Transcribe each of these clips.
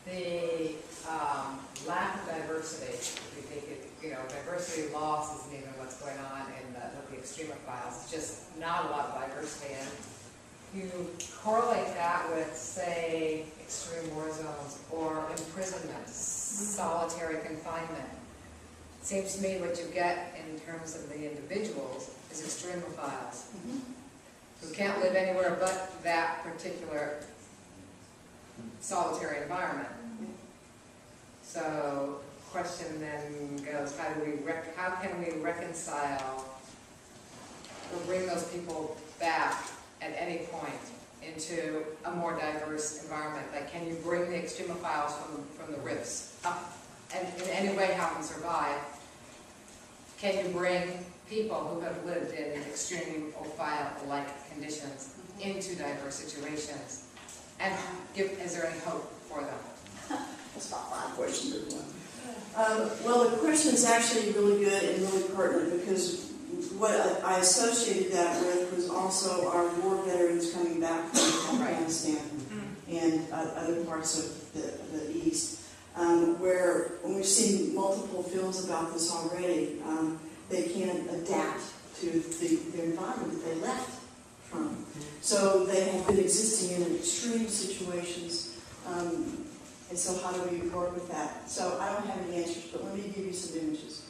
the lack of diversity. We think diversity loss isn't even what's going on in the extremophiles. It's just not a lot of diversity. And you correlate that with, say, extreme war zones or imprisonment, solitary confinement. It seems to me what you get in terms of the individuals is extremophiles who can't live anywhere but that particular solitary environment. So, question then goes: how can we reconcile or bring those people back at any point into a more diverse environment? Like, can you bring the extremophiles from the rifts up, and in any way help them survive? Can you bring people who have lived in extremophile-like conditions into diverse situations? And is there any hope for them? That's not my question, good one. Well, the question is actually really good and really pertinent, because what I associated that with was also our war veterans coming back from Afghanistan and other parts of the East, where, when we've seen multiple films about this already, they can't adapt to the environment that they left from. So they have been existing in extreme situations, and so how do we work with that? So I don't have any answers, but let me give you some images.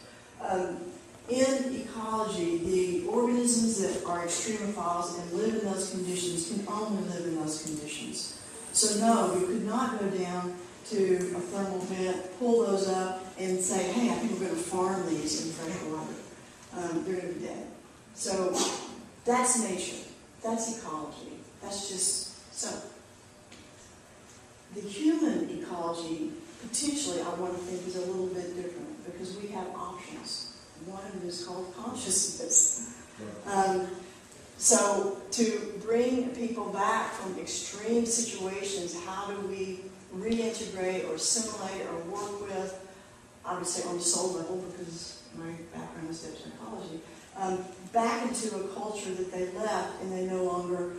In ecology, the organisms that are extremophiles and live in those conditions can only live in those conditions. So no, you could not go down to a thermal vent, pull those up, and say, hey, I think we're going to farm these in fresh water. They're going to be dead. So that's nature. That's ecology. That's just so. The human ecology, potentially, I want to think, is a little bit different, because we have options. One of them is called consciousness. So to bring people back from extreme situations, how do we reintegrate or assimilate or work with, I would say on the soul level, because my background is psychology, back into a culture that they left and they no longer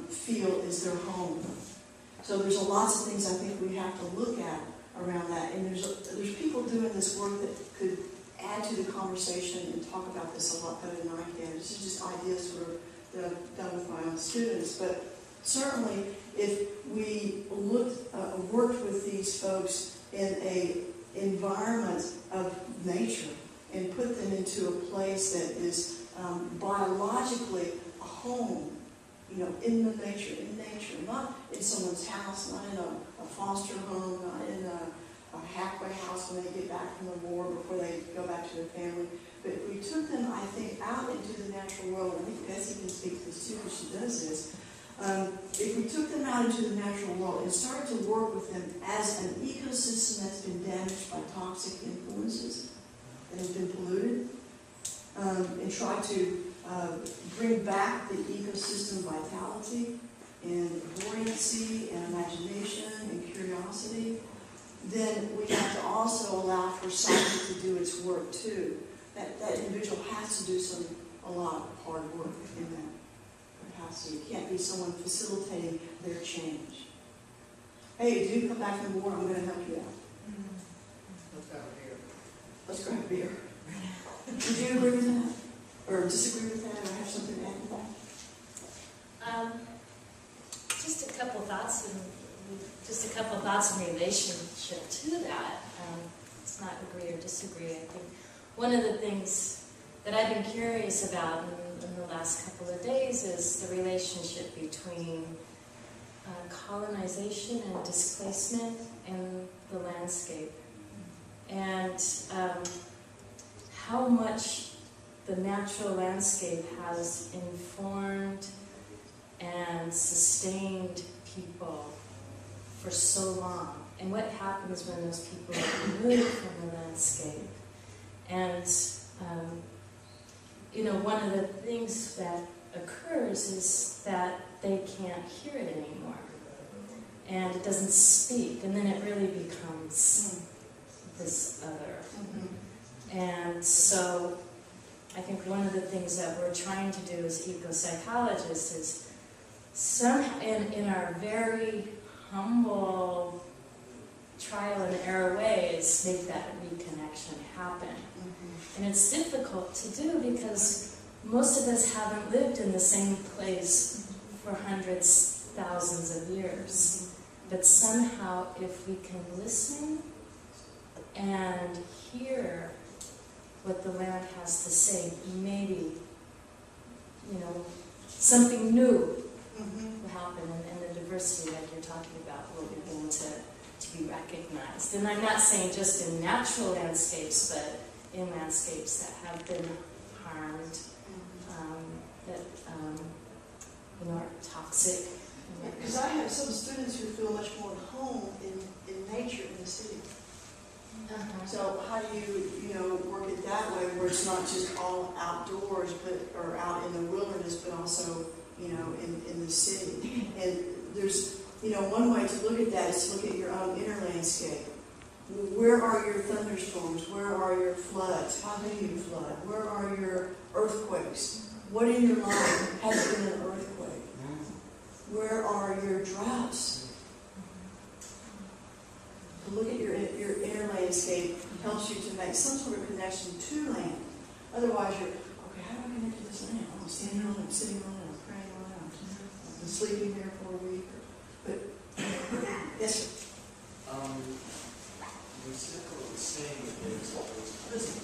feel is their home. So there's lots of things I think we have to look at around that, and there's people doing this work that could add to the conversation and talk about this a lot better than I can. This is just ideas that I've done with my own students, but certainly if we worked with these folks in a environment of nature and put them into a place that is biologically a home, in the nature, not in someone's house, not in a foster home, not in a halfway house when they get back from the war before they go back to their family. But if we took them, I think, out into the natural world, and I think Bessie can speak to this too, because she does this. If we took them out into the natural world and started to work with them as an ecosystem that's been damaged by toxic influences, that has been polluted, and try to bring back the ecosystem vitality and buoyancy and imagination and curiosity, then we have to also allow for psyche to do its work too. That individual has to do a lot of hard work in that capacity. It can't be someone facilitating their change. Hey, if you come back from the war, I'm going to help you out. Let's go over here. Let's grab a beer. Would you agree with that? Or disagree with that, or have something to add to that? Just a couple thoughts in relationship to that. It's not agree or disagree. I think one of the things that I've been curious about in the last couple of days is the relationship between colonization and displacement and the landscape, and how much the natural landscape has informed and sustained people for so long, and what happens when those people are removed from the landscape. And one of the things that occurs is that they can't hear it anymore, and it doesn't speak, and then it really becomes this other. And so I think one of the things that we're trying to do as eco-psychologists is somehow, in our very humble trial and error ways make that reconnection happen. And it's difficult to do because most of us haven't lived in the same place for hundreds, thousands of years. But somehow, if we can listen and hear what the land has to say, maybe, something new will happen, and the diversity that you're talking about will begin to be recognized. And I'm not saying just in natural landscapes, but in landscapes that have been harmed, that are toxic. Because I have some students who feel much more at home in nature in the city. So how do you work it that way, where it's not just all outdoors, or out in the wilderness, but also, in the city? And there's, one way to look at that is to look at your own inner landscape. Where are your thunderstorms? Where are your floods? How do you flood? Where are your earthquakes? What in your life has been an earthquake? Where are your droughts? To look at your inner landscape helps you to make some sort of connection to land. Otherwise, you're, okay, how do I connect to this land? I'm standing on it, I'm sitting on it, I'm praying on it, I've been sleeping there for a week. But, yes, sir. The circle of the saying is prison.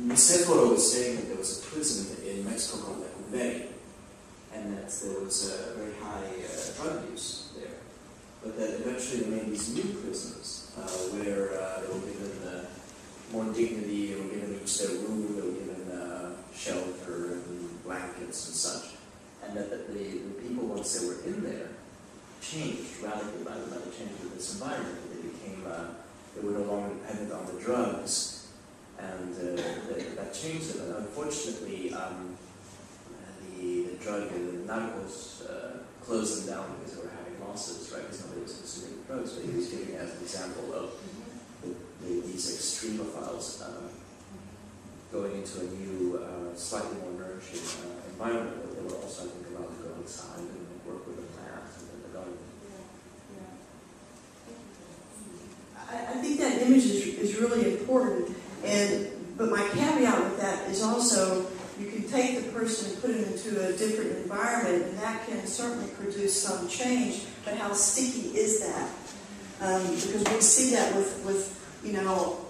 Niceforo was saying that there was a prison in Mexico called La Cumbre, and that there was a very high drug use there. But that eventually they made these new prisons where they were given more dignity, they were given each their room, they were given shelter and blankets and such. And that the people, once they were in there, changed radically by the change of this environment. They were no longer dependent on the drugs, and that changed them. And unfortunately, the drug and the narcos closed them down because they were having losses, right? Because nobody was consuming drugs. But he was giving as an example of these extremophiles going into a new, slightly more nourishing environment. But they were also, I think, allowed to go outside and work with the plants and the garden. I think that image is really important, but my caveat with that is also you can take the person and put them into a different environment, and that can certainly produce some change, but how sticky is that? Because we see that with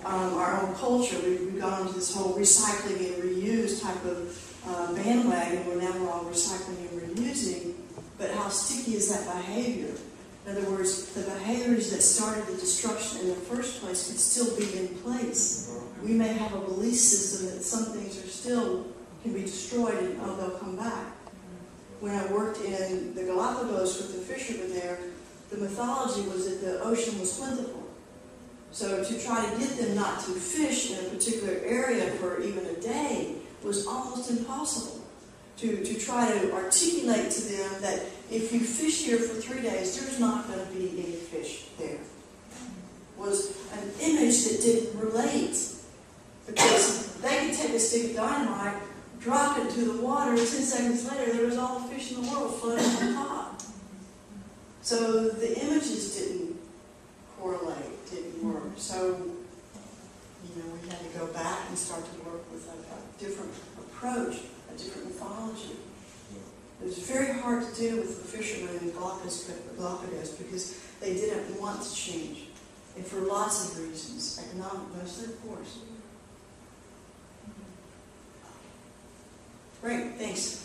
our own culture. We've gone into this whole recycling and reuse type of bandwagon where now we're all recycling and reusing, but how sticky is that behavior? In other words, the behaviors that started the destruction in the first place could still be in place. We may have a belief system that some things can be destroyed and they'll come back. When I worked in the Galapagos with the fishermen there, the mythology was that the ocean was plentiful. So to try to get them not to fish in a particular area for even a day was almost impossible. To try to articulate to them that if you fish here for 3 days, there's not going to be any fish there, was an image that didn't relate. Because they could take a stick of dynamite, drop it into the water, and 10 seconds later there was all the fish in the world floating on top. So the images didn't correlate, didn't work. So, we had to go back and start to work with a different approach, a different mythology. It was very hard to do with the fishermen in Galapagos because they didn't want to change. And for lots of reasons, economic mostly, of course. Great, thanks.